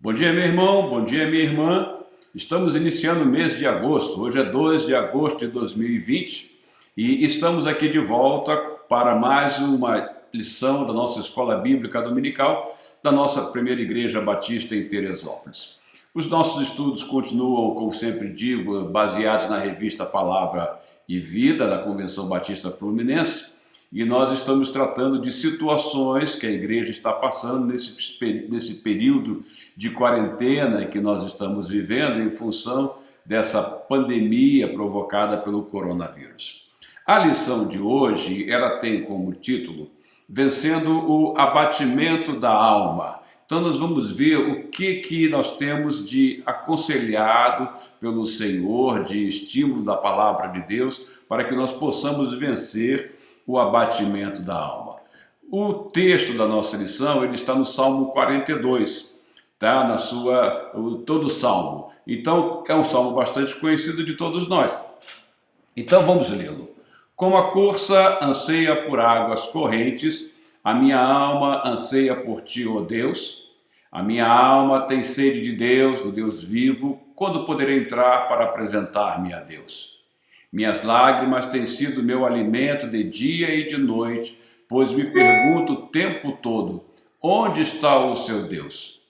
Bom dia, meu irmão, bom dia, minha irmã. Estamos iniciando o mês de agosto. Hoje é 2 de agosto de 2020 e estamos aqui de volta para mais uma lição da nossa Escola Bíblica Dominical da nossa primeira Igreja Batista em Teresópolis. Os nossos estudos continuam, como sempre digo, baseados na revista Palavra e Vida da Convenção Batista Fluminense. E nós estamos tratando de situações que a igreja está passando nesse período de quarentena que nós estamos vivendo em função dessa pandemia provocada pelo coronavírus. A lição de hoje, ela tem como título Vencendo o Abatimento da Alma. Então nós vamos ver o que nós temos de aconselhado pelo Senhor, de estímulo da palavra de Deus, para que nós possamos vencer o abatimento da alma. O texto da nossa lição, ele está no Salmo 42, tá? Todo o Salmo. Então, é um Salmo bastante conhecido de todos nós. Então, vamos lê-lo. Como a corça anseia por águas correntes, a minha alma anseia por ti, ó Deus. A minha alma tem sede de Deus, do Deus vivo, quando poderei entrar para apresentar-me a Deus. Minhas lágrimas têm sido meu alimento de dia e de noite, pois me pergunto o tempo todo, onde está o seu Deus?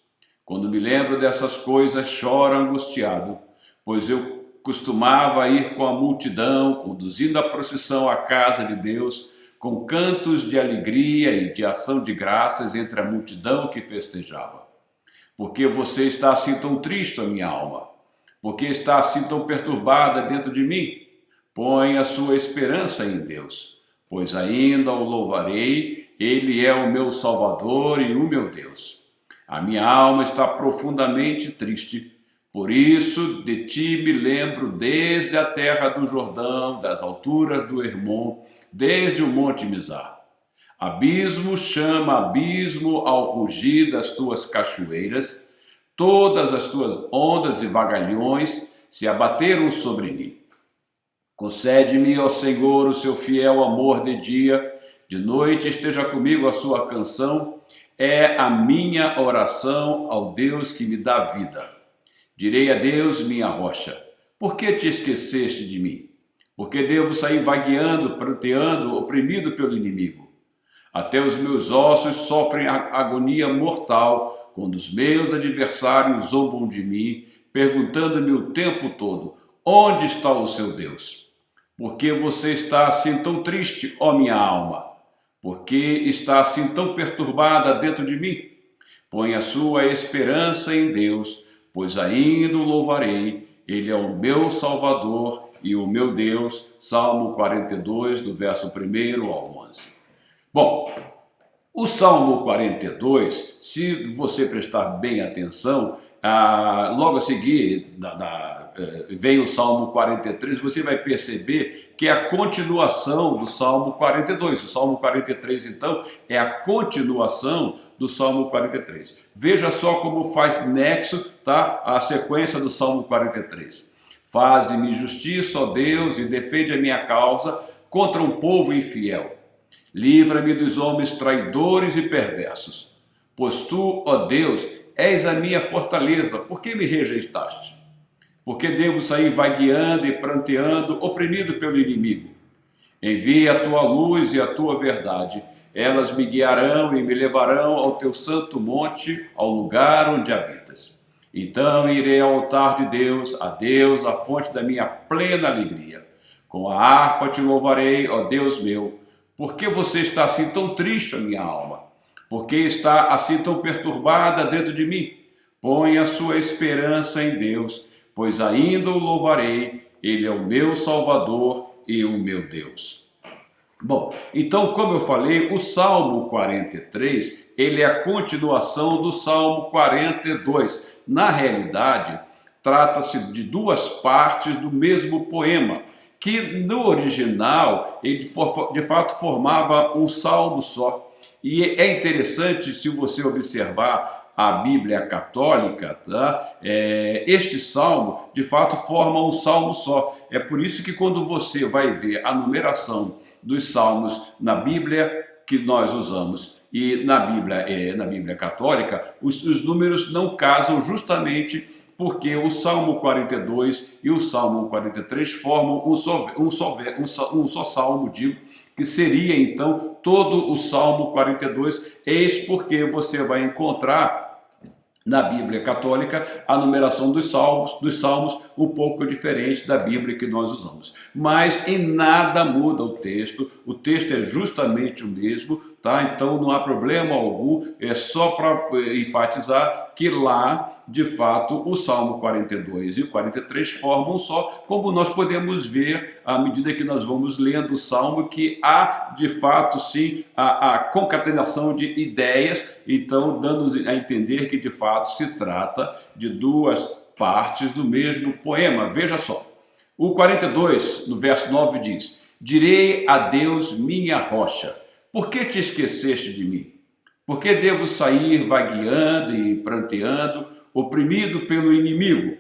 Quando me lembro dessas coisas, choro angustiado, pois eu costumava ir com a multidão, conduzindo a procissão à casa de Deus, com cantos de alegria e de ação de graças entre a multidão que festejava. Por que você está assim tão triste, a minha alma? Por que está assim tão perturbada dentro de mim? Põe a sua esperança em Deus, pois ainda o louvarei, Ele é o meu Salvador e o meu Deus. A minha alma está profundamente triste, por isso de ti me lembro desde a terra do Jordão, das alturas do Hermon, desde o monte Mizar. Abismo chama abismo ao rugir das tuas cachoeiras, todas as tuas ondas e vagalhões se abateram sobre mim. Concede-me, ó Senhor, o seu fiel amor de noite esteja comigo a sua canção, é a minha oração ao Deus que me dá vida. Direi a Deus, minha rocha, por que te esqueceste de mim? Porque devo sair vagueando, pranteando, oprimido pelo inimigo. Até os meus ossos sofrem agonia mortal, quando os meus adversários zombam de mim, perguntando-me o tempo todo, onde está o seu Deus? Por que você está assim tão triste, ó minha alma? Por que está assim tão perturbada dentro de mim? Põe a sua esperança em Deus, pois ainda o louvarei. Ele é o meu Salvador e o meu Deus. Salmo 42, do verso 1 ao 11. Bom, o Salmo 42, se você prestar bem atenção, logo a seguir vem o Salmo 43, você vai perceber que é a continuação do Salmo 42. O Salmo 43, então, é a continuação do Salmo 43. Veja só como faz nexo, tá, a sequência do Salmo 43. Faze-me justiça, ó Deus, e defende a minha causa contra um povo infiel. Livra-me dos homens traidores e perversos. Pois tu, ó Deus, és a minha fortaleza, por que me rejeitaste? Porque devo sair vagueando e pranteando, oprimido pelo inimigo. Envia a tua luz e a tua verdade, elas me guiarão e me levarão ao teu santo monte, ao lugar onde habitas. Então irei ao altar de Deus, a fonte da minha plena alegria. Com a harpa te louvarei, ó Deus meu. Por que você está assim tão triste, minha alma? Por que está assim tão perturbada dentro de mim? Põe a sua esperança em Deus, pois ainda o louvarei, Ele é o meu Salvador e o meu Deus. Bom, então, como eu falei, o Salmo 43, ele é a continuação do Salmo 42. Na realidade, trata-se de duas partes do mesmo poema, que no original, ele de fato formava um salmo só. E é interessante, se você observar a Bíblia católica, tá? Este salmo, de fato, forma um salmo só. É por isso que quando você vai ver a numeração dos salmos na Bíblia que nós usamos, E na Bíblia católica, os números não casam justamente porque o Salmo 42 e o Salmo 43 formam um só salmo, digo, que seria então todo o Salmo 42. Eis porque você vai encontrar na Bíblia católica a numeração dos salmos um pouco diferente da Bíblia que nós usamos. Mas em nada muda o texto é justamente o mesmo, tá? Então não há problema algum, é só para enfatizar que lá, de fato, o Salmo 42 e o 43 formam só, como nós podemos ver à medida que nós vamos lendo o Salmo, que há, de fato, sim, a concatenação de ideias, então dando a entender que, de fato, se trata de duas partes do mesmo poema. Veja só, o 42, no verso 9, diz: direi a Deus minha rocha, por que te esqueceste de mim? Por que devo sair vagueando e pranteando, oprimido pelo inimigo?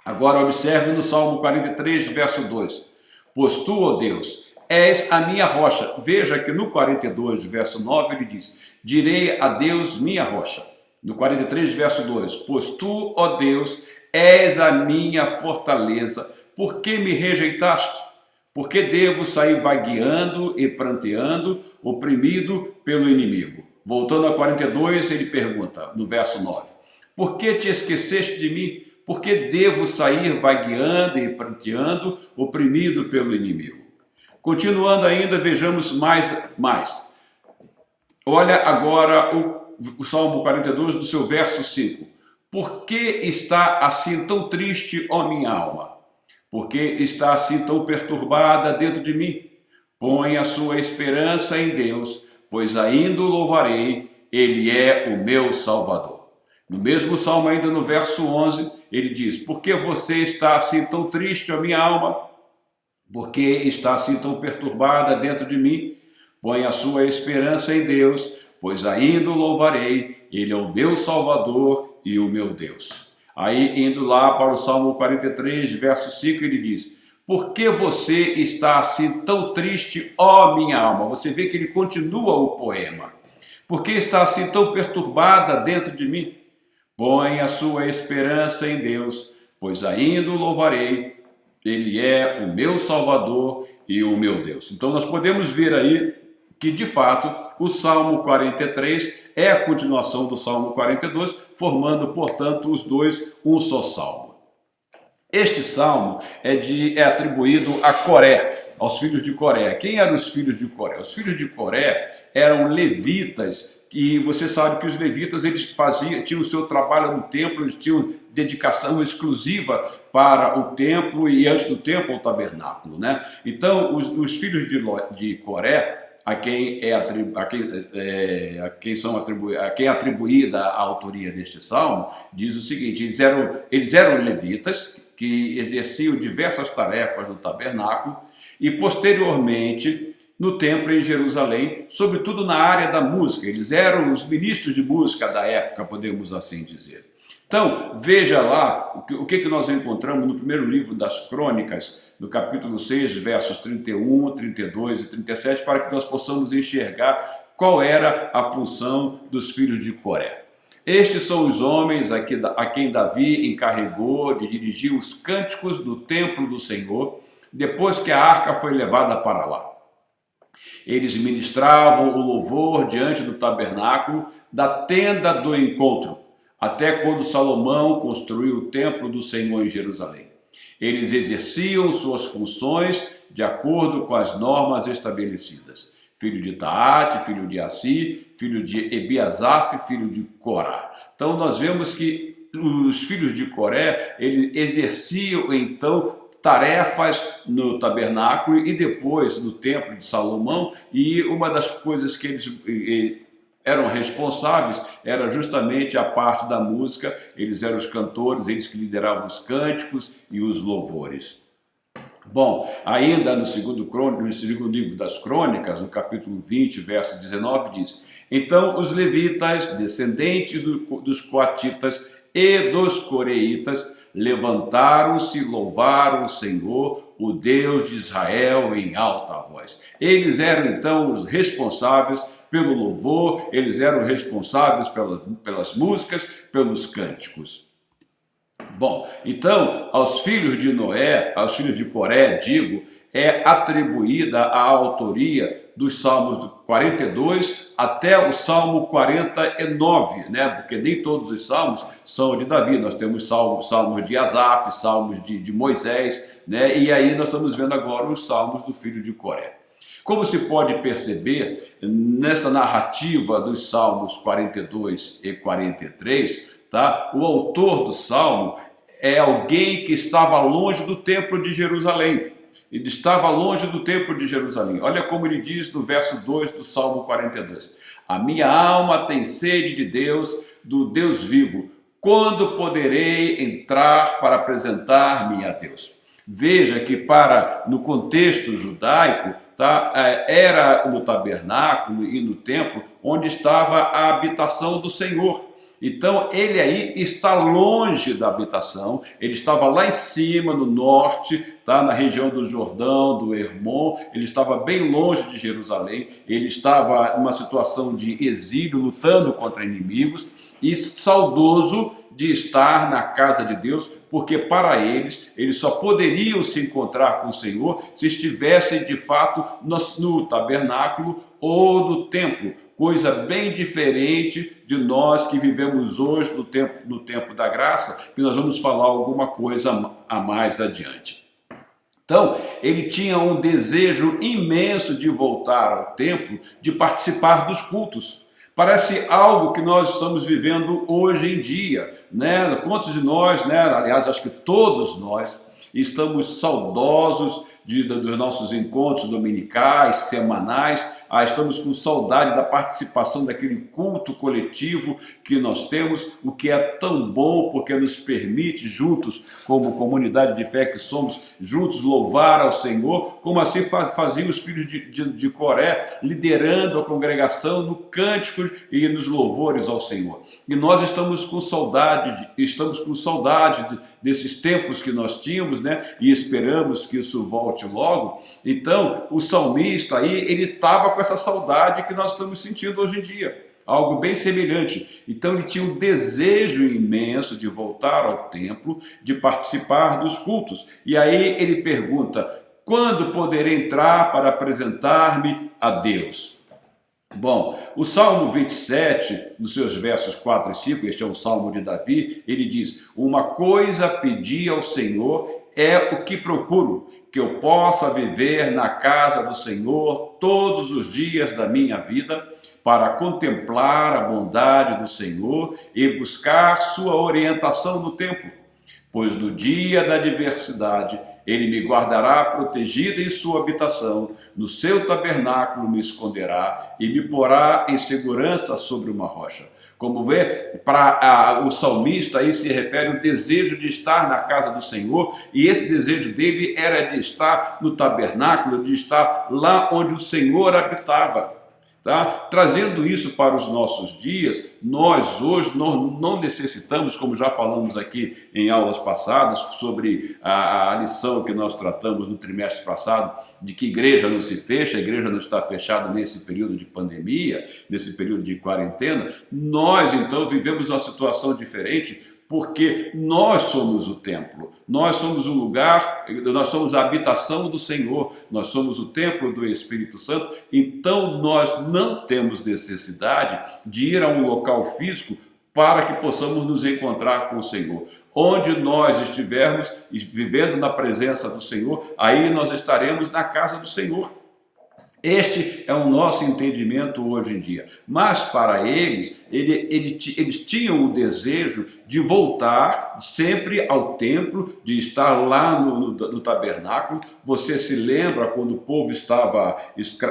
Agora observe no Salmo 43, verso 2. Pois tu, ó Deus, és a minha rocha. Veja que no 42, verso 9, ele diz: direi a Deus minha rocha. No 43, verso 2, pois tu, ó Deus, és a minha fortaleza. Por que me rejeitaste? Por que devo sair vagueando e pranteando, oprimido pelo inimigo? Voltando a 42, ele pergunta, no verso 9, por que te esqueceste de mim? Por que devo sair vagueando e pranteando, oprimido pelo inimigo? Continuando ainda, vejamos mais. Olha agora o Salmo 42, do seu verso 5. Por que está assim tão triste, ó minha alma? Por que está assim tão perturbada dentro de mim? Põe a sua esperança em Deus, pois ainda o louvarei, Ele é o meu Salvador. No mesmo Salmo, ainda no verso 11, ele diz: por que você está assim tão triste, ó minha alma? Por que está assim tão perturbada dentro de mim? Põe a sua esperança em Deus, pois ainda o louvarei, Ele é o meu Salvador e o meu Deus. Aí, indo lá para o Salmo 43, verso 5, ele diz: por que você está assim tão triste, ó minha alma? Você vê que ele continua o poema. Por que está assim tão perturbada dentro de mim? Põe a sua esperança em Deus, pois ainda o louvarei, Ele é o meu Salvador e o meu Deus. Então nós podemos ver aí que, de fato, o Salmo 43 é a continuação do Salmo 42, formando, portanto, os dois um só salmo. Este salmo é atribuído a Coré, aos filhos de Coré. Quem eram os filhos de Coré? Os filhos de Coré eram levitas, e você sabe que os levitas tinham o seu trabalho no templo, eles tinham dedicação exclusiva para o templo e, antes do templo, o tabernáculo, né? Então, os filhos de Coré, a quem é atribuída a autoria deste salmo, diz o seguinte: eles eram levitas que exerciam diversas tarefas no tabernáculo e, posteriormente, no templo em Jerusalém, sobretudo na área da música. Eles eram os ministros de música da época, podemos assim dizer. Então, veja lá o que nós encontramos no primeiro livro das Crônicas, no capítulo 6, versos 31, 32 e 37, para que nós possamos enxergar qual era a função dos filhos de Coré. Estes são os homens a quem Davi encarregou de dirigir os cânticos do templo do Senhor, depois que a arca foi levada para lá. Eles ministravam o louvor diante do tabernáculo da tenda do encontro, até quando Salomão construiu o templo do Senhor em Jerusalém. Eles exerciam suas funções de acordo com as normas estabelecidas. Filho de Taate, filho de Assi, filho de Ebiasaf, filho de Corá. Então nós vemos que os filhos de Coré, eles exerciam então tarefas no tabernáculo e depois no templo de Salomão, e uma das coisas que eles eram responsáveis era justamente a parte da música. Eles eram os cantores, eles que lideravam os cânticos e os louvores. Bom, ainda no segundo livro das Crônicas, no capítulo 20, verso 19, diz: então os levitas, descendentes dos coatitas e dos coreitas, levantaram-se e louvaram o Senhor, o Deus de Israel, em alta voz. Eles eram então os responsáveis pelo louvor, eles eram responsáveis pelas músicas, pelos cânticos. Bom, então, aos filhos de Noé, aos filhos de Coré, digo, é atribuída a autoria dos Salmos 42 até o Salmo 49, né? Porque nem todos os salmos são de Davi. Nós temos salmos de Asaf, salmos de Moisés, né? E aí nós estamos vendo agora os salmos do filho de Coré. Como se pode perceber, nessa narrativa dos Salmos 42 e 43, tá? O autor do Salmo é alguém que estava longe do templo de Jerusalém. Ele estava longe do templo de Jerusalém. Olha como ele diz no verso 2 do Salmo 42. A minha alma tem sede de Deus, do Deus vivo. Quando poderei entrar para apresentar-me a Deus? Veja que no contexto judaico, tá, era no tabernáculo e no templo onde estava a habitação do Senhor. Então ele aí está longe da habitação, ele estava lá em cima, no norte, tá, na região do Jordão, do Hermon, ele estava bem longe de Jerusalém, ele estava numa situação de exílio, lutando contra inimigos e saudoso de estar na casa de Deus, porque para eles só poderiam se encontrar com o Senhor se estivessem de fato no tabernáculo ou no templo, coisa bem diferente de nós que vivemos hoje no tempo da graça, que nós vamos falar alguma coisa a mais adiante. Então, ele tinha um desejo imenso de voltar ao templo, de participar dos cultos. Parece algo que nós estamos vivendo hoje em dia, né? Quantos de nós, né? Aliás, acho que todos nós estamos saudosos dos nossos encontros dominicais, semanais, estamos com saudade da participação daquele culto coletivo que nós temos, o que é tão bom porque nos permite juntos, como comunidade de fé que somos, juntos louvar ao Senhor, como assim faziam os filhos de Coré, liderando a congregação no cântico e nos louvores ao Senhor. E nós estamos com saudade desses tempos que nós tínhamos, né? E esperamos que isso volte logo. Então, o salmista aí, ele estava com essa saudade que nós estamos sentindo hoje em dia, algo bem semelhante. Então, ele tinha um desejo imenso de voltar ao templo, de participar dos cultos. E aí ele pergunta: quando poderei entrar para apresentar-me a Deus? Bom, o Salmo 27, nos seus versos 4 e 5, este é um Salmo de Davi, ele diz: uma coisa pedi ao Senhor, é o que procuro, que eu possa viver na casa do Senhor todos os dias da minha vida, para contemplar a bondade do Senhor e buscar sua orientação no tempo. Pois no dia da adversidade ele me guardará protegido em sua habitação, no seu tabernáculo me esconderá e me porá em segurança sobre uma rocha. Como vê, para o salmista aí se refere ao desejo de estar na casa do Senhor, e esse desejo dele era de estar no tabernáculo, de estar lá onde o Senhor habitava. Tá? Trazendo isso para os nossos dias, nós hoje não necessitamos, como já falamos aqui em aulas passadas, sobre a lição que nós tratamos no trimestre passado, de que igreja não se fecha, a igreja não está fechada nesse período de pandemia, nesse período de quarentena. Nós então vivemos uma situação diferente, porque nós somos o templo, nós somos o lugar, nós somos a habitação do Senhor, nós somos o templo do Espírito Santo, então nós não temos necessidade de ir a um local físico para que possamos nos encontrar com o Senhor. Onde nós estivermos vivendo na presença do Senhor, aí nós estaremos na casa do Senhor. Este é o nosso entendimento hoje em dia. Mas para eles tinham o desejo de voltar sempre ao templo, de estar lá no tabernáculo. Você se lembra quando o povo estava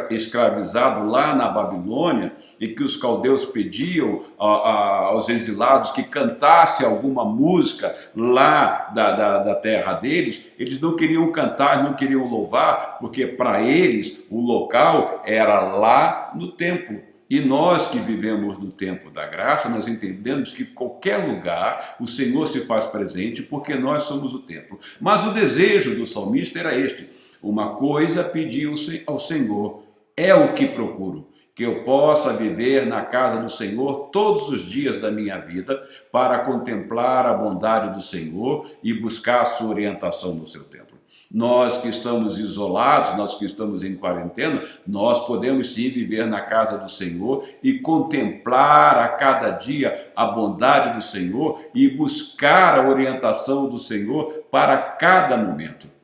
escravizado lá na Babilônia e que os caldeus pediam aos exilados que cantasse alguma música lá da terra deles? Eles não queriam cantar, não queriam louvar, porque para eles o local era lá no templo. E nós que vivemos no tempo da graça, nós entendemos que em qualquer lugar o Senhor se faz presente, porque nós somos o templo. Mas o desejo do salmista era este: uma coisa pedi ao Senhor, é o que procuro, que eu possa viver na casa do Senhor todos os dias da minha vida, para contemplar a bondade do Senhor e buscar a sua orientação no seu templo. Nós que estamos isolados, nós que estamos em quarentena, nós podemos sim viver na casa do Senhor e contemplar a cada dia a bondade do Senhor e buscar a orientação do Senhor para cada momento.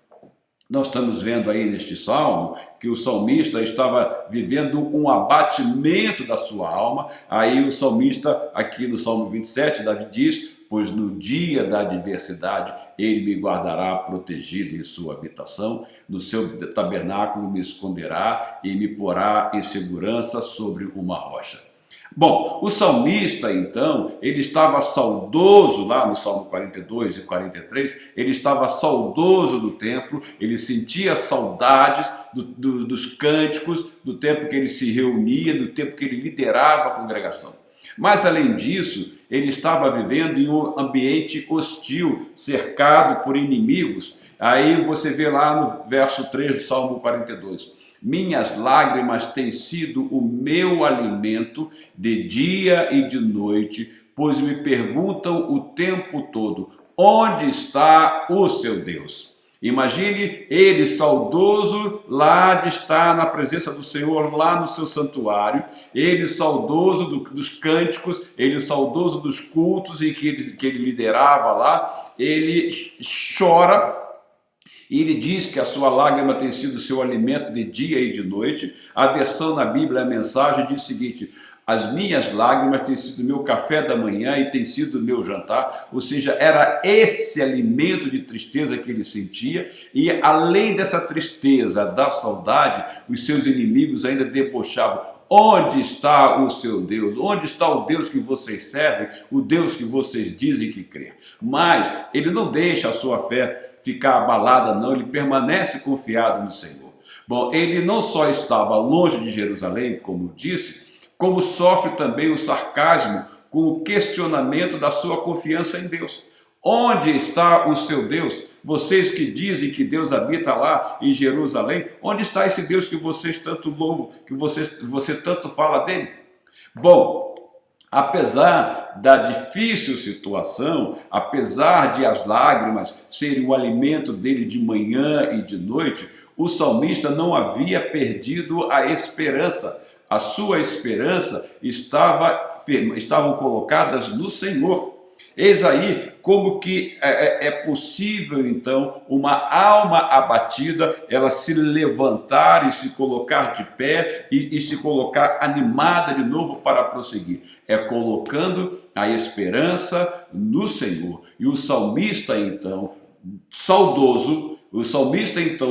Nós estamos vendo aí neste salmo que o salmista estava vivendo um abatimento da sua alma. Aí o salmista, aqui no Salmo 27, Davi diz: pois no dia da adversidade ele me guardará protegido em sua habitação, no seu tabernáculo me esconderá e me porá em segurança sobre uma rocha. Bom, o salmista, então, ele estava saudoso lá no Salmo 42 e 43, ele estava saudoso do templo, ele sentia saudades dos cânticos, do tempo que ele se reunia, do tempo que ele liderava a congregação. Mas, além disso, ele estava vivendo em um ambiente hostil, cercado por inimigos. Aí você vê lá no verso 3 do Salmo 42. Minhas lágrimas têm sido o meu alimento de dia e de noite, pois me perguntam o tempo todo: onde está o seu Deus? Imagine ele saudoso lá de estar na presença do Senhor, lá no seu santuário, ele saudoso dos cânticos, ele saudoso dos cultos em que ele liderava lá, ele chora. E ele diz que a sua lágrima tem sido seu alimento de dia e de noite. A versão na Bíblia, a mensagem diz o seguinte: as minhas lágrimas têm sido meu café da manhã e têm sido meu jantar. Ou seja, era esse alimento de tristeza que ele sentia. E além dessa tristeza, da saudade, os seus inimigos ainda debochavam: onde está o seu Deus? Onde está o Deus que vocês servem? O Deus que vocês dizem que crê? Mas ele não deixa a sua fé ficar abalada, não. Ele permanece confiado no Senhor. Bom, ele não só estava longe de Jerusalém, como disse, como sofre também o sarcasmo com o questionamento da sua confiança em Deus. Onde está o seu Deus? Vocês que dizem que Deus habita lá em Jerusalém, onde está esse Deus que vocês tanto louvam, que você tanto fala dele? Bom, apesar da difícil situação, apesar de as lágrimas serem o alimento dele de manhã e de noite, o salmista não havia perdido a esperança. A sua esperança estavam colocadas no Senhor. Eis aí como que é possível, então, uma alma abatida, ela se levantar e se colocar de pé e se colocar animada de novo para prosseguir. É colocando a esperança no Senhor. E o salmista, então, saudoso,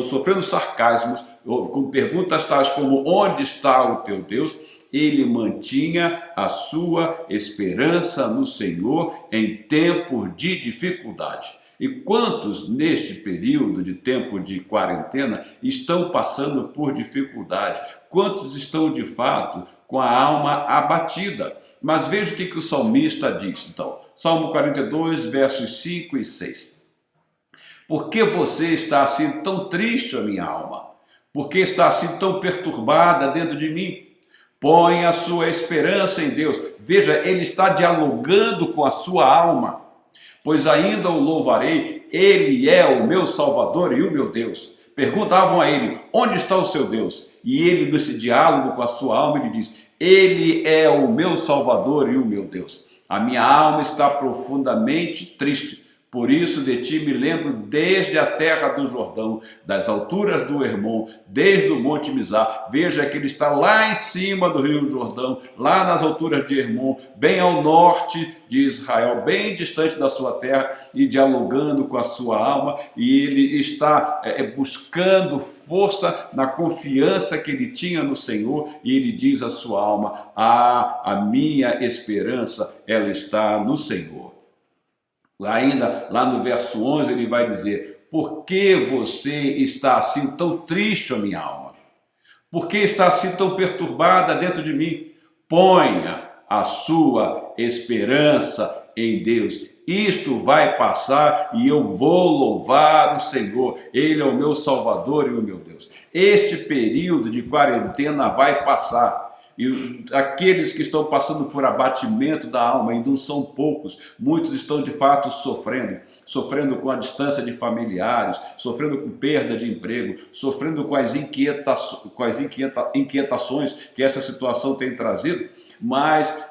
sofrendo sarcasmos, com perguntas tais como: onde está o teu Deus? Ele mantinha a sua esperança no Senhor em tempos de dificuldade. E quantos neste período de tempo de quarentena estão passando por dificuldade? Quantos estão de fato com a alma abatida? Mas veja o que o salmista diz, então. Salmo 42, versos 5 e 6. Por que você está assim tão triste, a minha alma? Por que está assim tão perturbada dentro de mim? Põe a sua esperança em Deus. Veja, ele está dialogando com a sua alma. Pois ainda o louvarei, ele é o meu Salvador e o meu Deus. Perguntavam a ele: onde está o seu Deus? E ele, nesse diálogo com a sua alma, ele diz: ele é o meu Salvador e o meu Deus. A minha alma está profundamente triste. Por isso de ti me lembro desde a terra do Jordão, das alturas do Hermon, desde o monte Mizar. Veja que ele está lá em cima do rio Jordão, lá nas alturas de Hermon, bem ao norte de Israel, bem distante da sua terra, e dialogando com a sua alma. E ele está buscando força na confiança que ele tinha no Senhor. E ele diz à sua alma: a minha esperança, ela está no Senhor. Ainda lá no verso 11 ele vai dizer: por que você está assim tão triste, a minha alma? Por que está assim tão perturbada dentro de mim? Ponha a sua esperança em Deus. Isto vai passar e eu vou louvar o Senhor. Ele é o meu Salvador e o meu Deus. Este período de quarentena vai passar. e aqueles que estão passando por abatimento da alma, e não são poucos, muitos estão de fato sofrendo com a distância de familiares, sofrendo com perda de emprego, sofrendo com as inquietações que essa situação tem trazido, mas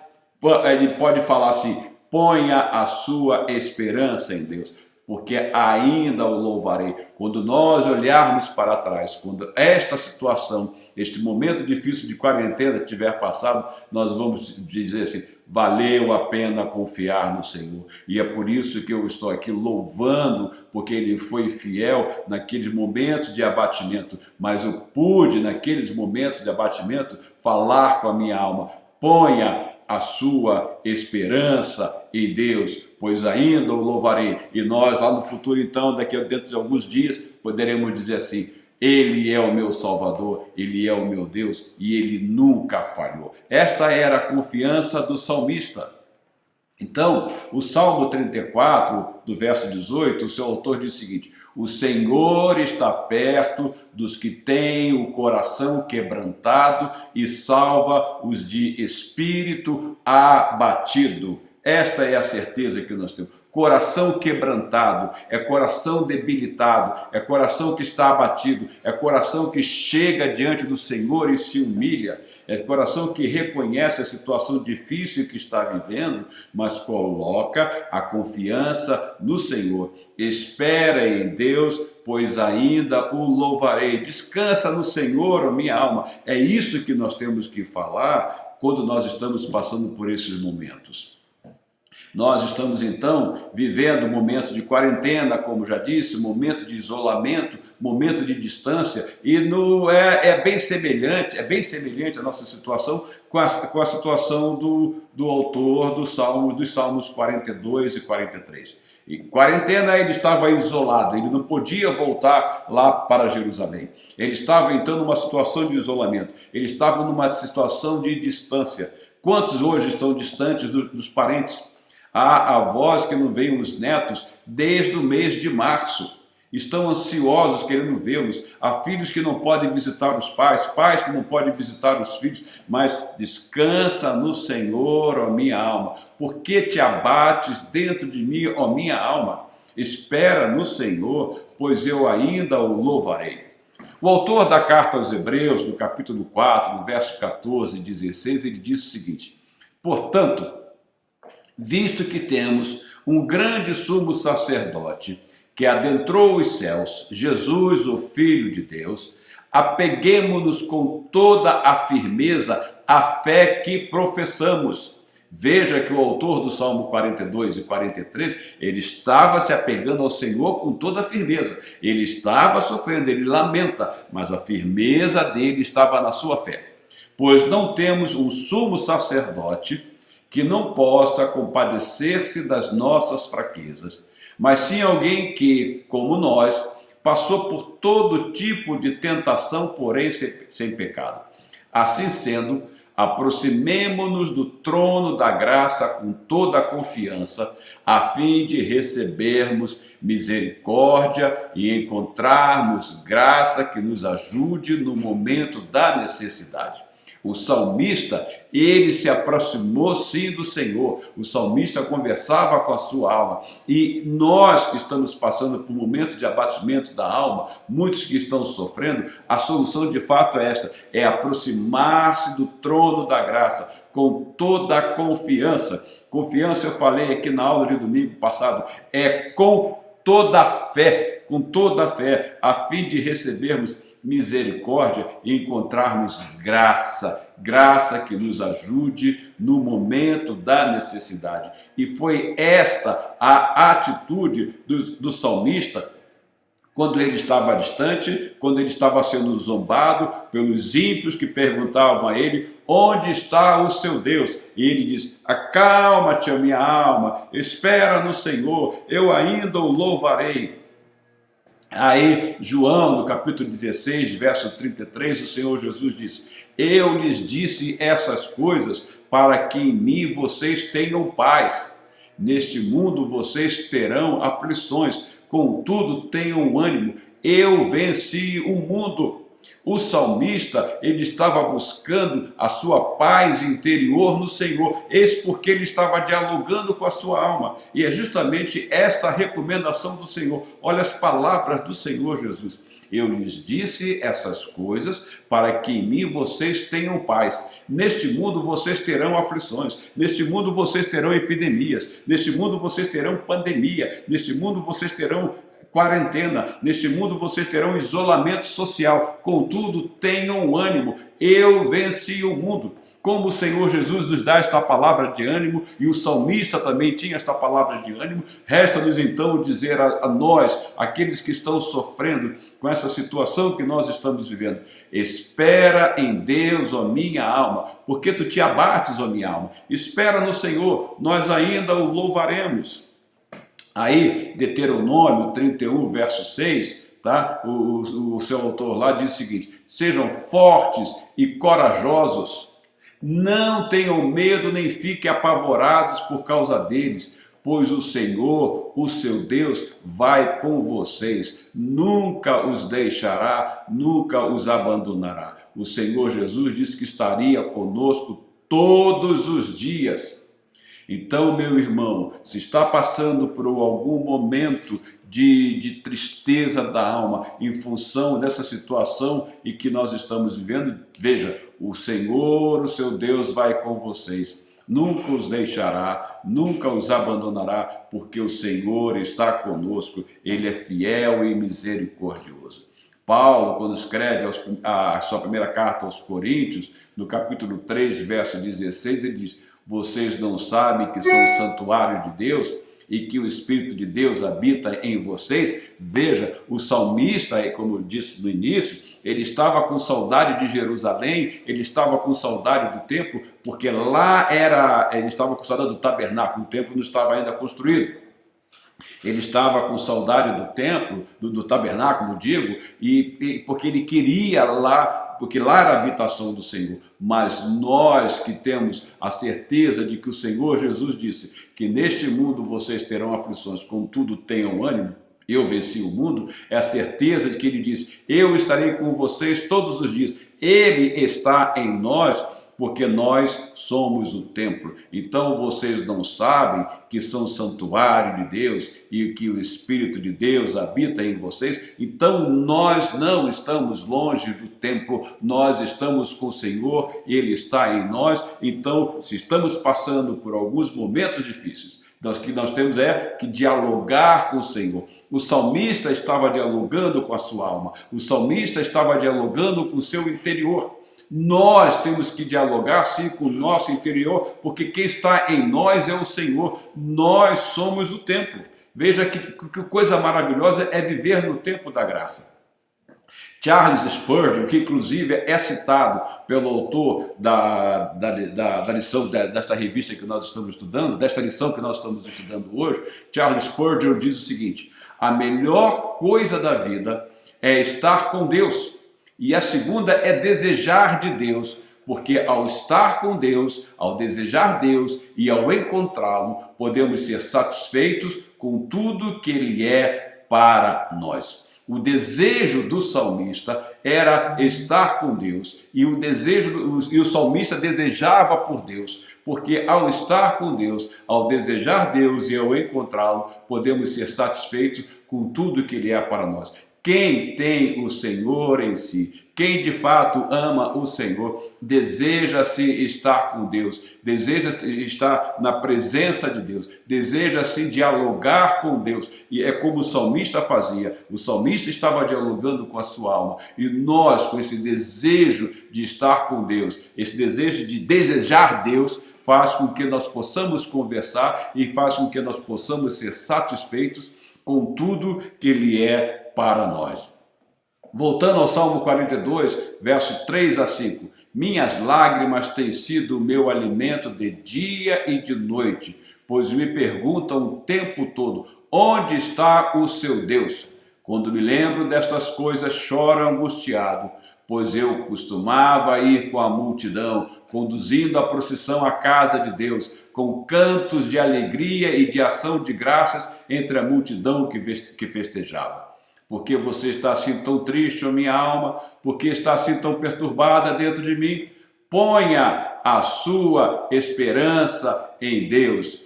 ele pode falar assim: ponha a sua esperança em Deus, porque ainda o louvarei. Quando nós olharmos para trás, quando esta situação, este momento difícil de quarentena tiver passado, nós vamos dizer assim: valeu a pena confiar no Senhor. E é por isso que eu estou aqui louvando, porque Ele foi fiel naqueles momentos de abatimento, mas eu pude, naqueles momentos de abatimento, falar com a minha alma: ponha a sua esperança em Deus, pois ainda o louvarei. E nós lá no futuro, então, dentro de alguns dias, poderemos dizer assim: Ele é o meu Salvador, Ele é o meu Deus e Ele nunca falhou. Esta era a confiança do salmista. Então, o Salmo 34, do verso 18, o seu autor diz o seguinte: o Senhor está perto dos que têm o coração quebrantado e salva os de espírito abatido. Esta é a certeza que nós temos. Coração quebrantado, é coração debilitado, é coração que está abatido, é coração que chega diante do Senhor e se humilha, é coração que reconhece a situação difícil que está vivendo, mas coloca a confiança no Senhor. Espera em Deus, pois ainda o louvarei. Descansa no Senhor, ó minha alma. É isso que nós temos que falar quando nós estamos passando por esses momentos. Nós estamos então vivendo momentos de quarentena, como já disse, momento de isolamento, momento de distância, e é bem semelhante a nossa situação com a situação do autor dos Salmos 42 e 43. Em quarentena ele estava isolado, ele não podia voltar lá para Jerusalém. Ele estava então numa situação de isolamento, ele estava numa situação de distância. Quantos hoje estão distantes dos parentes? Há avós que não veem os netos desde o mês de março. Estão ansiosos querendo vê-los. Há filhos que não podem visitar os pais, pais que não podem visitar os filhos. Mas descansa no Senhor, ó minha alma. Por que te abates dentro de mim, ó minha alma? Espera no Senhor, pois eu ainda o louvarei. O autor da carta aos Hebreus, no capítulo 4, no verso 14 e 16, ele diz o seguinte: portanto, visto que temos um grande sumo sacerdote que adentrou os céus, Jesus, o Filho de Deus, apeguemo-nos com toda a firmeza à fé que professamos. Veja que o autor do Salmo 42 e 43, ele estava se apegando ao Senhor com toda a firmeza. Ele estava sofrendo, ele lamenta, mas a firmeza dele estava na sua fé. Pois não temos um sumo sacerdote que não possa compadecer-se das nossas fraquezas, mas sim alguém que, como nós, passou por todo tipo de tentação, porém sem pecado. Assim sendo, aproximemo-nos do trono da graça com toda a confiança, a fim de recebermos misericórdia e encontrarmos graça que nos ajude no momento da necessidade. O salmista, ele se aproximou sim do Senhor, o salmista conversava com a sua alma, e nós que estamos passando por um momento de abatimento da alma, muitos que estão sofrendo, a solução de fato é esta, é aproximar-se do trono da graça, com toda a confiança. Confiança, eu falei aqui na aula de domingo passado, é com toda a fé, a fim de recebermos misericórdia e encontrarmos graça que nos ajude no momento da necessidade. E foi esta a atitude do salmista quando ele estava distante, quando ele estava sendo zombado pelos ímpios que perguntavam a ele: onde está o seu Deus? E ele diz: acalma-te, a minha alma, espera no Senhor, eu ainda o louvarei. Aí, João, no capítulo 16, verso 33, o Senhor Jesus disse: eu lhes disse essas coisas para que em mim vocês tenham paz. Neste mundo vocês terão aflições, contudo tenham ânimo, eu venci o mundo. O salmista, ele estava buscando a sua paz interior no Senhor, eis porque ele estava dialogando com a sua alma, e é justamente esta a recomendação do Senhor. Olha as palavras do Senhor Jesus: eu lhes disse essas coisas para que em mim vocês tenham paz. Neste mundo vocês terão aflições, neste mundo vocês terão epidemias, neste mundo vocês terão pandemia, neste mundo vocês terão quarentena, neste mundo vocês terão isolamento social. Contudo, tenham ânimo, eu venci o mundo. Como o Senhor Jesus nos dá esta palavra de ânimo, e o salmista também tinha esta palavra de ânimo, resta-nos então dizer a nós, aqueles que estão sofrendo com essa situação que nós estamos vivendo: espera em Deus, ó minha alma, porque tu te abates, ó minha alma. Espera no Senhor, nós ainda o louvaremos. Aí, Deuteronômio 31, verso 6, tá? O seu autor lá diz o seguinte: sejam fortes e corajosos, não tenham medo nem fiquem apavorados por causa deles, pois o Senhor, o seu Deus, vai com vocês, nunca os deixará, nunca os abandonará. O Senhor Jesus disse que estaria conosco todos os dias. Então, meu irmão, se está passando por algum momento de tristeza da alma em função dessa situação em que nós estamos vivendo, veja, o Senhor, o seu Deus, vai com vocês. Nunca os deixará, nunca os abandonará, porque o Senhor está conosco, Ele é fiel e misericordioso. Paulo, quando escreve a sua primeira carta aos Coríntios, no capítulo 3, verso 16, ele diz: vocês não sabem que são o santuário de Deus e que o Espírito de Deus habita em vocês? Veja, o salmista, como eu disse no início, ele estava com saudade de Jerusalém, ele estava com saudade do templo, porque lá ele estava com saudade do tabernáculo, o templo não estava ainda construído. Ele estava com saudade do templo, do tabernáculo, digo, e porque ele queria lá, porque lá era a habitação do Senhor. Mas nós que temos a certeza de que o Senhor Jesus disse que neste mundo vocês terão aflições, contudo tenham ânimo, eu venci o mundo, é a certeza de que ele diz: eu estarei com vocês todos os dias. Ele está em nós, porque nós somos o templo. Então vocês não sabem que são santuário de Deus e que o Espírito de Deus habita em vocês? Então nós não estamos longe do templo, nós estamos com o Senhor, Ele está em nós. Então, se estamos passando por alguns momentos difíceis, o que nós temos é que dialogar com o Senhor. O salmista estava dialogando com a sua alma, o salmista estava dialogando com o seu interior. Nós temos que dialogar sim com o nosso interior, porque quem está em nós é o Senhor, nós somos o templo. Veja que coisa maravilhosa é viver no tempo da graça. Charles Spurgeon, que inclusive é citado pelo autor da lição desta revista que nós estamos estudando, desta lição que nós estamos estudando hoje, Charles Spurgeon diz o seguinte: a melhor coisa da vida é estar com Deus. E a segunda é desejar de Deus, porque ao estar com Deus, ao desejar Deus e ao encontrá-lo, podemos ser satisfeitos com tudo que Ele é para nós. O desejo do salmista era estar com Deus, e o salmista desejava por Deus, porque ao estar com Deus, ao desejar Deus e ao encontrá-lo, podemos ser satisfeitos com tudo que Ele é para nós. Quem tem o Senhor em si, quem de fato ama o Senhor, deseja-se estar com Deus, deseja estar na presença de Deus, deseja-se dialogar com Deus. E é como o salmista fazia. O salmista estava dialogando com a sua alma. E nós, com esse desejo de estar com Deus, esse desejo de desejar Deus, faz com que nós possamos conversar e faz com que nós possamos ser satisfeitos com tudo que Ele é para nós. Voltando ao Salmo 42, verso 3 a 5. Minhas lágrimas têm sido o meu alimento de dia e de noite, pois me perguntam o tempo todo: onde está o seu Deus? Quando me lembro destas coisas, choro angustiado, pois eu costumava ir com a multidão, conduzindo a procissão à casa de Deus, com cantos de alegria e de ação de graças entre a multidão que festejava. Porque você está assim tão triste, ó minha alma? Porque está assim tão perturbada dentro de mim? Ponha a sua esperança em Deus,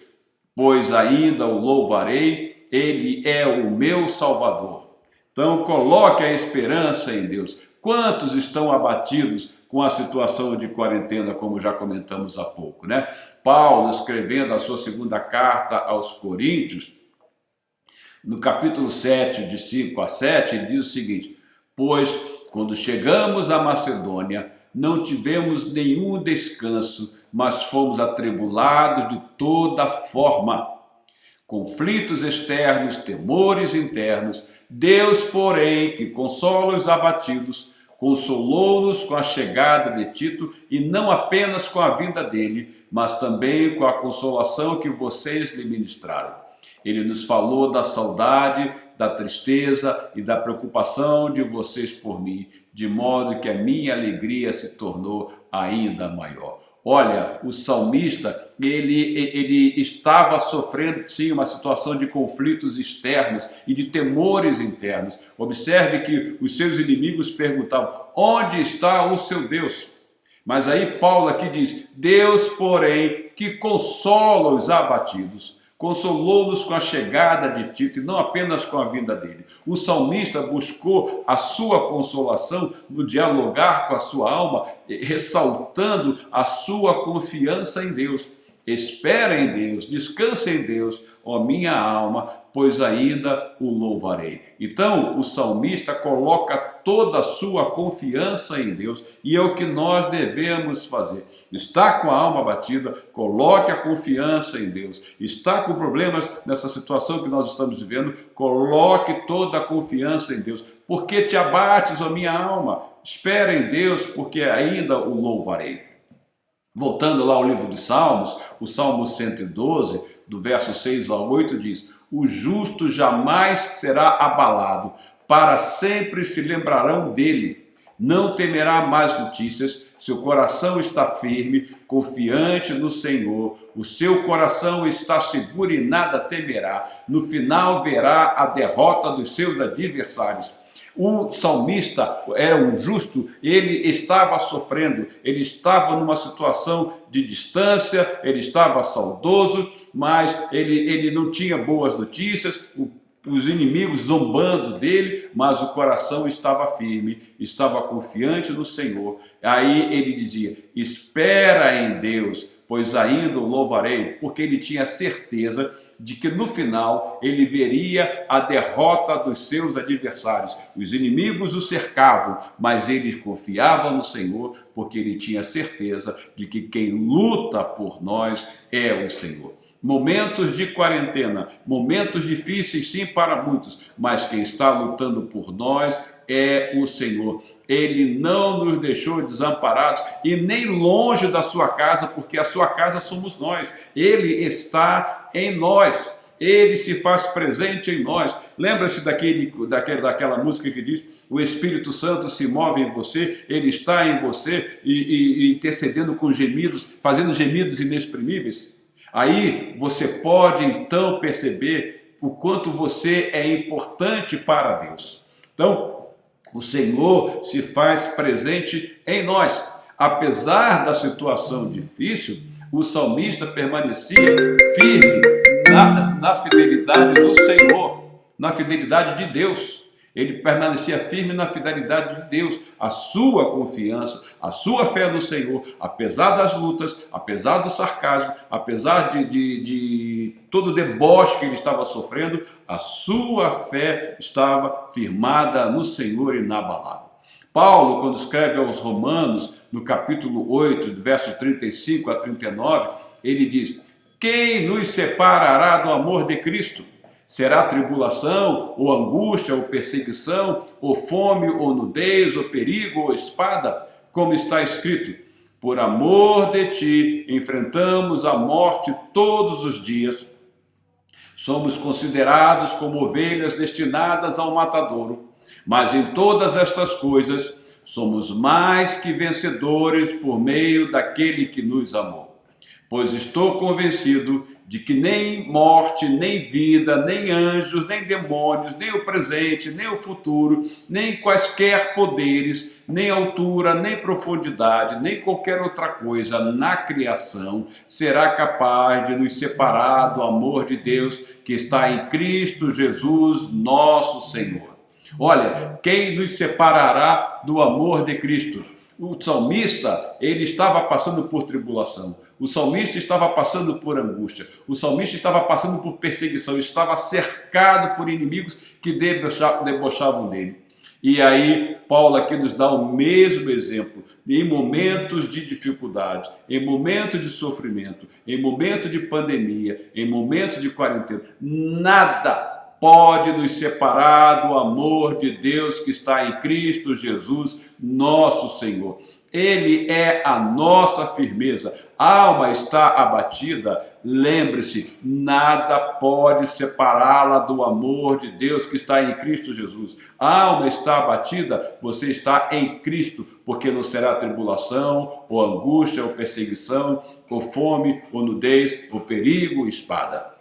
pois ainda o louvarei, Ele é o meu Salvador. Então coloque a esperança em Deus. Quantos estão abatidos com a situação de quarentena, como já comentamos há pouco, né? Paulo, escrevendo a sua segunda carta aos Coríntios, no capítulo 7, de 5 a 7, ele diz o seguinte: pois quando chegamos à Macedônia, não tivemos nenhum descanso, mas fomos atribulados de toda forma. Conflitos externos, temores internos. Deus, porém, que consola os abatidos, consolou-nos com a chegada de Tito, e não apenas com a vinda dele, mas também com a consolação que vocês lhe ministraram. Ele nos falou da saudade, da tristeza e da preocupação de vocês por mim, de modo que a minha alegria se tornou ainda maior. Olha, o salmista, ele estava sofrendo, sim, uma situação de conflitos externos e de temores internos. Observe que os seus inimigos perguntavam: onde está o seu Deus? Mas aí Paulo aqui diz: Deus, porém, que consola os abatidos, consolou-nos com a chegada de Tito e não apenas com a vinda dele. O salmista buscou a sua consolação no dialogar com a sua alma, ressaltando a sua confiança em Deus. Espera em Deus, descansa em Deus, ó minha alma, pois ainda o louvarei. Então, o salmista coloca toda a sua confiança em Deus, e é o que nós devemos fazer. Está com a alma abatida, coloque a confiança em Deus. Está com problemas nessa situação que nós estamos vivendo, coloque toda a confiança em Deus. Por que te abates, ó minha alma? Espera em Deus, porque ainda o louvarei. Voltando lá ao livro de Salmos, o Salmo 112, do verso 6 a 8, diz: o justo jamais será abalado, para sempre se lembrarão dele. Não temerá mais notícias, seu coração está firme, confiante no Senhor. O seu coração está seguro e nada temerá. No final verá a derrota dos seus adversários. O salmista era um justo, ele estava sofrendo, ele estava numa situação de distância, ele estava saudoso, mas ele não tinha boas notícias, os inimigos zombando dele, mas o coração estava firme, estava confiante no Senhor. Aí ele dizia: espera em Deus, pois ainda o louvarei, porque ele tinha certeza de que no final ele veria a derrota dos seus adversários. Os inimigos o cercavam, mas ele confiava no Senhor, porque ele tinha certeza de que quem luta por nós é o Senhor. Momentos de quarentena, momentos difíceis sim para muitos, mas quem está lutando por nós é o Senhor. Ele não nos deixou desamparados e nem longe da sua casa, porque a sua casa somos nós. Ele está em nós. Ele se faz presente em nós. Lembra-se daquela música que diz: o Espírito Santo se move em você, ele está em você e intercedendo com gemidos, fazendo gemidos inexprimíveis. Aí você pode então perceber o quanto você é importante para Deus. Então, o Senhor se faz presente em nós. Apesar da situação difícil, o salmista permanecia firme na fidelidade do Senhor, na fidelidade de Deus. Ele permanecia firme na fidelidade de Deus, a sua confiança, a sua fé no Senhor, apesar das lutas, apesar do sarcasmo, apesar de todo o deboche que ele estava sofrendo, a sua fé estava firmada no Senhor e inabalável. Paulo, quando escreve aos Romanos, no capítulo 8, verso 35 a 39, ele diz: quem nos separará do amor de Cristo? Será tribulação, ou angústia, ou perseguição, ou fome, ou nudez, ou perigo, ou espada? Como está escrito: por amor de ti enfrentamos a morte todos os dias. Somos considerados como ovelhas destinadas ao matadouro, mas em todas estas coisas somos mais que vencedores por meio daquele que nos amou. Pois estou convencido de que nem morte, nem vida, nem anjos, nem demônios, nem o presente, nem o futuro, nem quaisquer poderes, nem altura, nem profundidade, nem qualquer outra coisa na criação será capaz de nos separar do amor de Deus que está em Cristo Jesus, nosso Senhor. Olha, quem nos separará do amor de Cristo? O salmista, ele estava passando por tribulação. O salmista estava passando por angústia. O salmista estava passando por perseguição. Estava cercado por inimigos que debochavam dele. E aí, Paulo aqui nos dá o mesmo exemplo. Em momentos de dificuldade, em momentos de sofrimento, em momentos de pandemia, em momentos de quarentena, nada pode nos separar do amor de Deus que está em Cristo Jesus, nosso Senhor. Ele é a nossa firmeza. A alma está abatida, lembre-se, nada pode separá-la do amor de Deus que está em Cristo Jesus. A alma está abatida, você está em Cristo, porque não será tribulação, ou angústia, ou perseguição, ou fome, ou nudez, ou perigo, ou espada.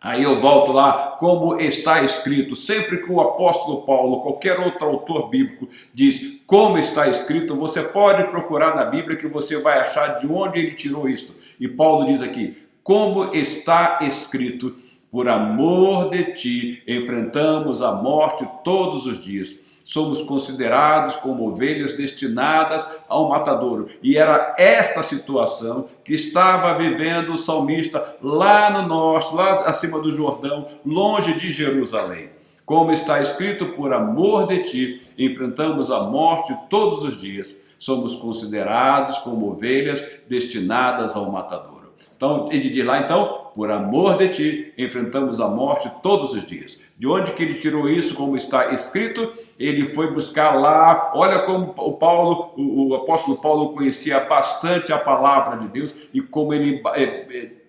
Aí eu volto lá, como está escrito, sempre que o apóstolo Paulo, qualquer outro autor bíblico, diz como está escrito, você pode procurar na Bíblia que você vai achar de onde ele tirou isso. E Paulo diz aqui, como está escrito, por amor de ti enfrentamos a morte todos os dias. Somos considerados como ovelhas destinadas ao matadouro. E era esta situação que estava vivendo o salmista lá no norte, lá acima do Jordão, longe de Jerusalém. Como está escrito, por amor de ti, enfrentamos a morte todos os dias. Somos considerados como ovelhas destinadas ao matadouro. Então, ele diz lá, então, por amor de ti, enfrentamos a morte todos os dias. De onde que ele tirou isso, como está escrito? Ele foi buscar lá, olha como o apóstolo Paulo conhecia bastante a palavra de Deus e como ele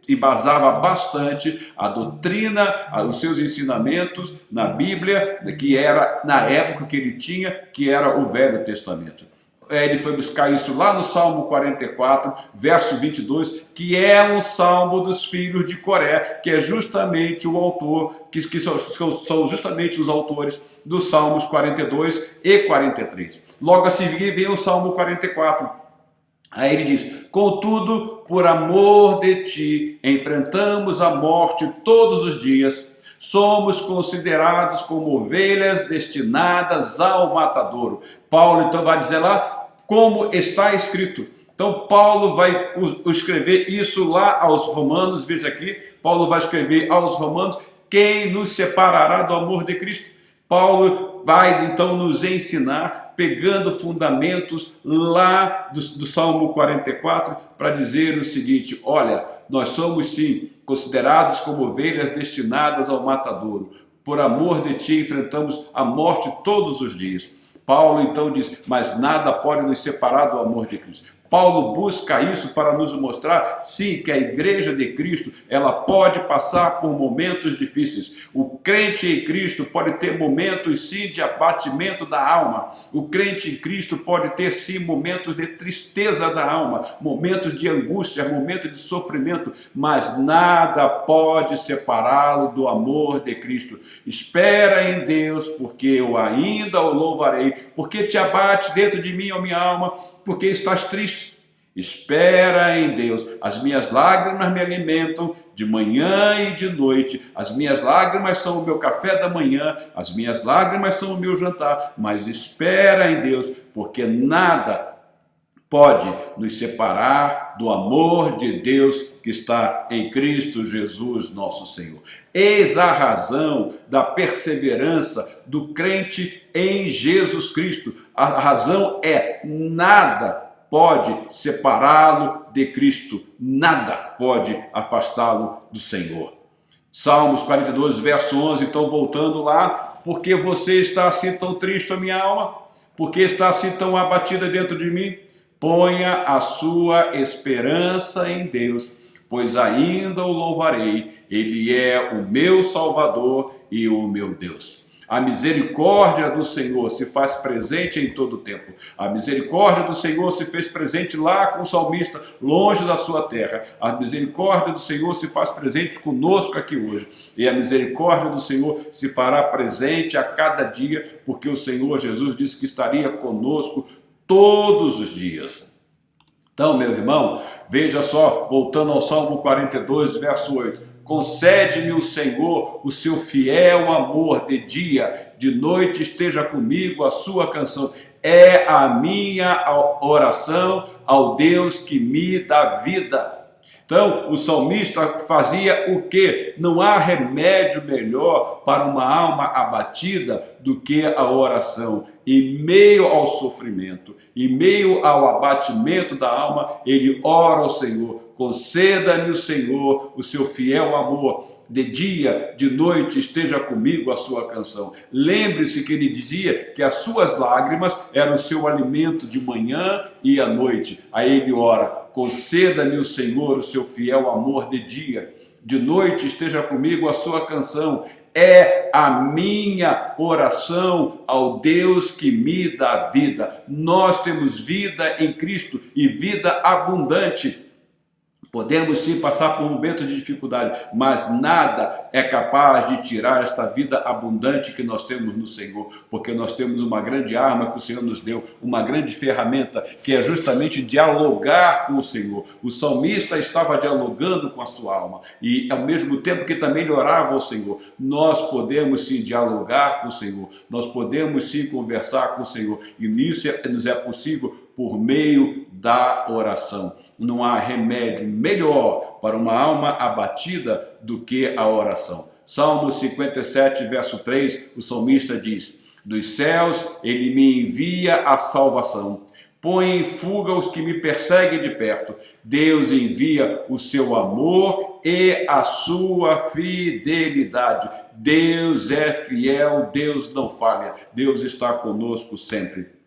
embasava bastante a doutrina, os seus ensinamentos na Bíblia, que era na época que ele tinha, que era o Velho Testamento. Ele foi buscar isso lá no Salmo 44, verso 22, que é um salmo dos filhos de Coré, que é justamente o autor, que são justamente os autores dos Salmos 42 e 43. Logo a seguir vem o Salmo 44. Aí ele diz, contudo, por amor de ti, enfrentamos a morte todos os dias, somos considerados como ovelhas destinadas ao matadouro. Paulo então vai dizer lá, como está escrito. Então Paulo vai escrever isso lá aos Romanos, veja aqui, Paulo vai escrever aos Romanos, quem nos separará do amor de Cristo? Paulo vai então nos ensinar, pegando fundamentos lá do Salmo 44, para dizer o seguinte, olha, nós somos sim considerados como ovelhas destinadas ao matadouro. Por amor de ti enfrentamos a morte todos os dias. Paulo então diz, mas nada pode nos separar do amor de Cristo. Paulo busca isso para nos mostrar, sim, que a igreja de Cristo, ela pode passar por momentos difíceis. O crente em Cristo pode ter momentos, sim, de abatimento da alma. O crente em Cristo pode ter, sim, momentos de tristeza da alma, momentos de angústia, momentos de sofrimento, mas nada pode separá-lo do amor de Cristo. Espera em Deus, porque eu ainda o louvarei, porque te abate dentro de mim, ó minha alma, porque estás triste. Espera em Deus, as minhas lágrimas me alimentam de manhã e de noite, as minhas lágrimas são o meu café da manhã, as minhas lágrimas são o meu jantar, mas espera em Deus, porque nada pode nos separar do amor de Deus que está em Cristo Jesus, nosso Senhor. Eis a razão da perseverança do crente em Jesus Cristo. A razão é nada pode separá-lo de Cristo, nada pode afastá-lo do Senhor. Salmos 42, verso 11, então voltando lá, porque você está assim tão triste, a minha alma? Porque está assim tão abatida dentro de mim? Ponha a sua esperança em Deus, pois ainda o louvarei, Ele é o meu Salvador e o meu Deus. A misericórdia do Senhor se faz presente em todo o tempo. A misericórdia do Senhor se fez presente lá com o salmista, longe da sua terra. A misericórdia do Senhor se faz presente conosco aqui hoje. E a misericórdia do Senhor se fará presente a cada dia, porque o Senhor Jesus disse que estaria conosco todos os dias. Então, meu irmão, veja só, voltando ao Salmo 42, verso 8. Concede-me o Senhor o seu fiel amor de dia, de noite esteja comigo a sua canção. É a minha oração ao Deus que me dá vida. Então, o salmista fazia o quê? Não há remédio melhor para uma alma abatida do que a oração. Em meio ao sofrimento, em meio ao abatimento da alma, ele ora ao Senhor. Conceda-me o Senhor o seu fiel amor. De dia, de noite, esteja comigo a sua canção. Lembre-se que ele dizia que as suas lágrimas eram o seu alimento de manhã e à noite. Aí ele ora, conceda-me o Senhor o seu fiel amor de dia. De noite, esteja comigo a sua canção. É a minha oração ao Deus que me dá vida. Nós temos vida em Cristo e vida abundante. Podemos sim passar por um momento de dificuldade, mas nada é capaz de tirar esta vida abundante que nós temos no Senhor, porque nós temos uma grande arma que o Senhor nos deu, uma grande ferramenta que é justamente dialogar com o Senhor. O salmista estava dialogando com a sua alma e ao mesmo tempo que também ele orava ao Senhor. Nós podemos sim dialogar com o Senhor, nós podemos sim conversar com o Senhor e nisso nos é possível por meio da oração. Não há remédio melhor para uma alma abatida do que a oração. Salmo 57, verso 3, o salmista diz: dos céus ele me envia a salvação. Põe em fuga os que me perseguem de perto. Deus envia o seu amor e a sua fidelidade. Deus é fiel, Deus não falha. Deus está conosco sempre.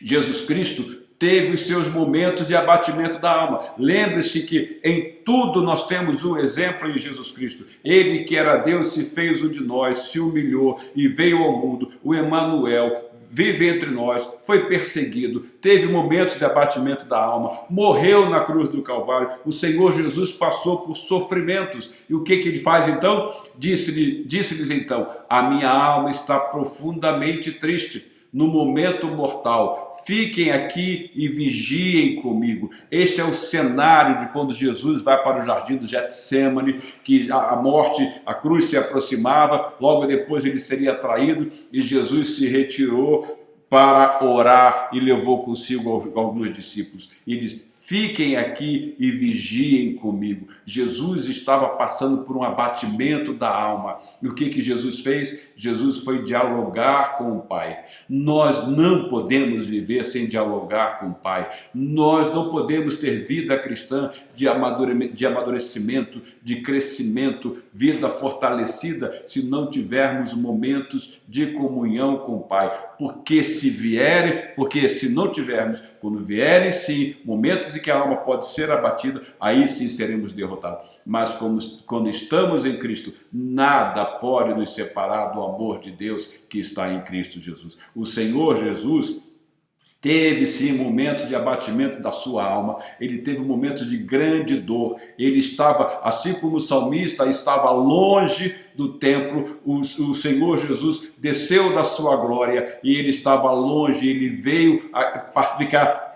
Jesus Cristo teve os seus momentos de abatimento da alma. Lembre-se que em tudo nós temos um exemplo em Jesus Cristo. Ele que era Deus se fez um de nós, se humilhou e veio ao mundo. O Emanuel vive entre nós, foi perseguido, teve momentos de abatimento da alma, morreu na cruz do Calvário. O Senhor Jesus passou por sofrimentos. E o que ele faz então? Disse-lhes então: a minha alma está profundamente triste. No momento mortal, fiquem aqui e vigiem comigo. Este é o cenário de quando Jesus vai para o jardim do Getsêmani, que a morte, a cruz se aproximava, logo depois ele seria traído e Jesus se retirou para orar e levou consigo alguns discípulos. E diz: fiquem aqui e vigiem comigo. Jesus estava passando por um abatimento da alma. E o que Jesus fez? Jesus foi dialogar com o Pai. Nós não podemos viver sem dialogar com o Pai. Nós não podemos ter vida cristã de amadurecimento, de crescimento, vida fortalecida, se não tivermos momentos de comunhão com o Pai. Porque se não tivermos, quando vierem sim momentos em que a alma pode ser abatida, aí sim seremos derrotados. Mas quando estamos em Cristo, nada pode nos separar do amor de Deus que está em Cristo Jesus. O Senhor Jesus teve sim momentos de abatimento da sua alma, ele teve momentos de grande dor, ele estava, assim como o salmista estava longe do templo, o Senhor Jesus desceu da sua glória e ele estava longe, ele veio para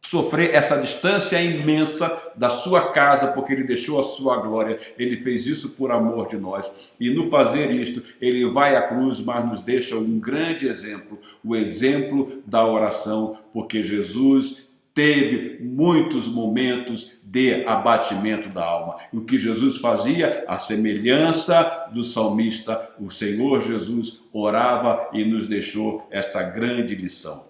sofrer essa distância imensa da sua casa, porque ele deixou a sua glória. Ele fez isso por amor de nós. E no fazer isto, ele vai à cruz, mas nos deixa um grande exemplo, o exemplo da oração, porque Jesus teve muitos momentos de abatimento da alma. E o que Jesus fazia? A semelhança do salmista, o Senhor Jesus orava e nos deixou esta grande lição.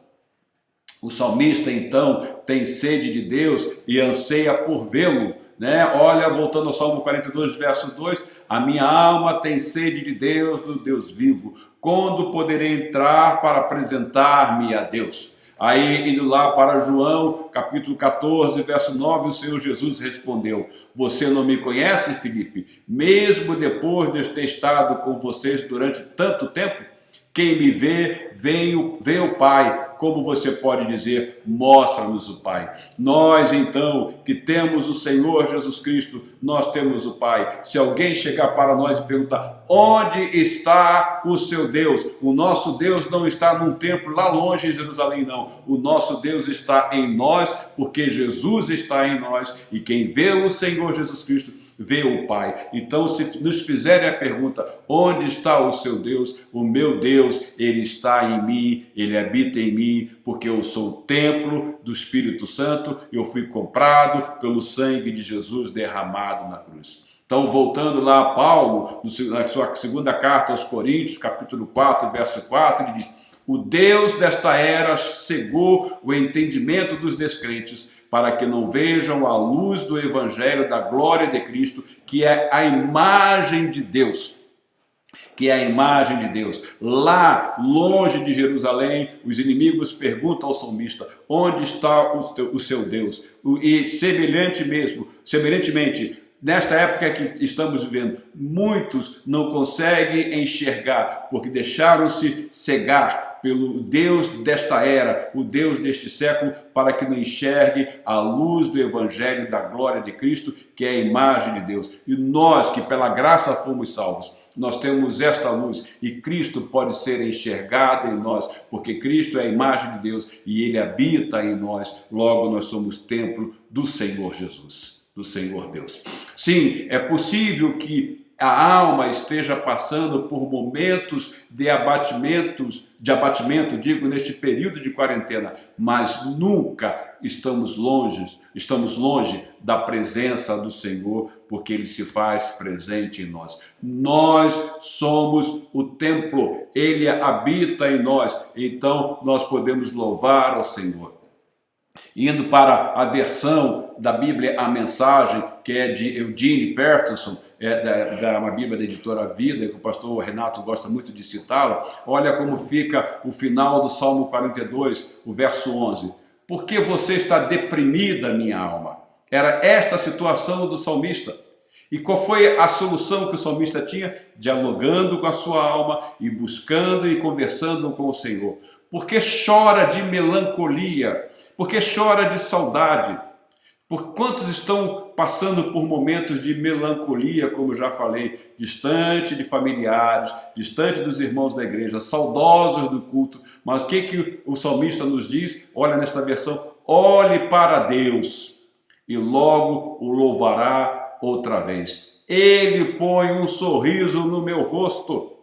O salmista, então, tem sede de Deus e anseia por vê-lo, né? Olha, voltando ao Salmo 42, verso 2, a minha alma tem sede de Deus, do Deus vivo. Quando poderei entrar para apresentar-me a Deus? Aí, indo lá para João, capítulo 14, verso 9, o Senhor Jesus respondeu: você não me conhece, Filipe, mesmo depois de eu ter estado com vocês durante tanto tempo? Quem me vê, vê o Pai. Como você pode dizer, mostra-nos o Pai? Nós, então, que temos o Senhor Jesus Cristo, nós temos o Pai. Se alguém chegar para nós e perguntar: onde está o seu Deus? O nosso Deus não está num templo lá longe em Jerusalém, não. O nosso Deus está em nós, porque Jesus está em nós. E quem vê o Senhor Jesus Cristo, vê o Pai. Então, se nos fizerem a pergunta: onde está o seu Deus? O meu Deus, Ele está em mim, Ele habita em mim, porque eu sou o templo do Espírito Santo, eu fui comprado pelo sangue de Jesus derramado na cruz. Então, voltando lá a Paulo, na sua segunda carta aos Coríntios, capítulo 4, verso 4, ele diz: o Deus desta era cegou o entendimento dos descrentes, para que não vejam a luz do Evangelho da glória de Cristo, que é a imagem de Deus. Que é a imagem de Deus. Lá, longe de Jerusalém, os inimigos perguntam ao salmista: onde está o seu Deus? E semelhantemente, nesta época que estamos vivendo, muitos não conseguem enxergar, porque deixaram-se cegar pelo Deus desta era, o Deus deste século, para que não enxergue a luz do Evangelho da glória de Cristo, que é a imagem de Deus. E nós, que pela graça fomos salvos, nós temos esta luz e Cristo pode ser enxergado em nós, porque Cristo é a imagem de Deus e Ele habita em nós. Logo, nós somos templo do Senhor Jesus, do Senhor Deus. Sim, é possível que a alma esteja passando por momentos de abatimento, digo, neste período de quarentena, mas nunca estamos longe da presença do Senhor, porque Ele se faz presente em nós. Nós somos o templo, Ele habita em nós, então nós podemos louvar ao Senhor. Indo para a versão da Bíblia A Mensagem, que é de Eugene Peterson, uma Bíblia da editora Vida, que o pastor Renato gosta muito de citá-la, olha como fica o final do Salmo 42, o verso 11. Por que você está deprimida, minha alma? Era esta a situação do salmista. E qual foi a solução que o salmista tinha? Dialogando com a sua alma e buscando e conversando com o Senhor. Porque chora de melancolia, porque chora de saudade. Por quantos estão passando por momentos de melancolia, como já falei, distante de familiares, distante dos irmãos da igreja, saudosos do culto. Mas o que o salmista nos diz? Olha nesta versão: olhe para Deus e logo o louvará outra vez. Ele põe um sorriso no meu rosto.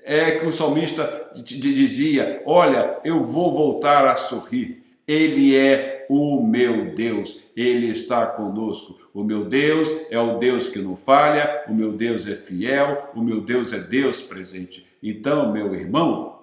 É que o salmista dizia: olha, eu vou voltar a sorrir. Ele é o meu Deus, Ele está conosco. O meu Deus é o Deus que não falha, o meu Deus é fiel, o meu Deus é Deus presente. Então, meu irmão,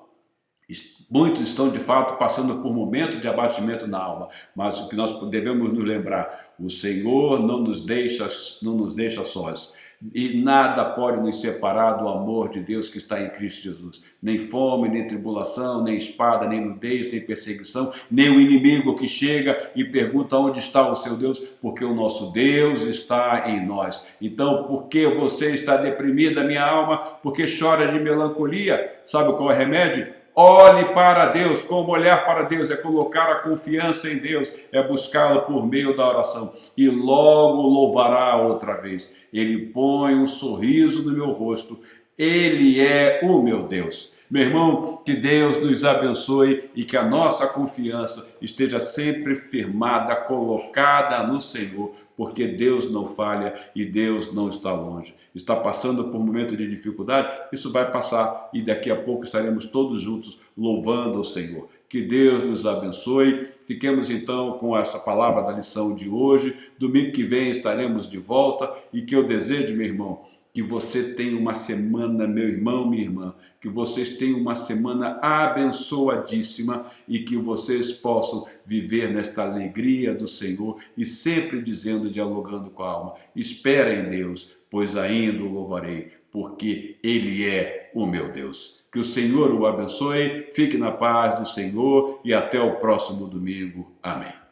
muitos estão de fato passando por momentos de abatimento na alma, mas o que nós devemos nos lembrar: o Senhor não nos deixa sós. E nada pode nos separar do amor de Deus que está em Cristo Jesus. Nem fome, nem tribulação, nem espada, nem nudez, nem perseguição, nem o inimigo que chega e pergunta onde está o seu Deus, porque o nosso Deus está em nós. Então, por que você está deprimida, minha alma? Porque chora de melancolia? Sabe qual é o remédio? Olhe para Deus. Como olhar para Deus? É colocar a confiança em Deus, é buscá-lo por meio da oração, e logo louvará outra vez. Ele põe um sorriso no meu rosto, Ele é o meu Deus. Meu irmão, que Deus nos abençoe e que a nossa confiança esteja sempre firmada, colocada no Senhor, porque Deus não falha e Deus não está longe. Está passando por um momento de dificuldade? Isso vai passar e daqui a pouco estaremos todos juntos louvando ao Senhor. Que Deus nos abençoe. Fiquemos então com essa palavra da lição de hoje. Domingo que vem estaremos de volta e que eu desejo, meu irmão, que você tenha uma semana, meu irmão, minha irmã, que vocês tenham uma semana abençoadíssima e que vocês possam viver nesta alegria do Senhor e sempre dizendo, dialogando com a alma: espera em Deus, pois ainda o louvarei. porque Ele é o meu Deus. Que o Senhor o abençoe, fique na paz do Senhor e até o próximo domingo. Amém.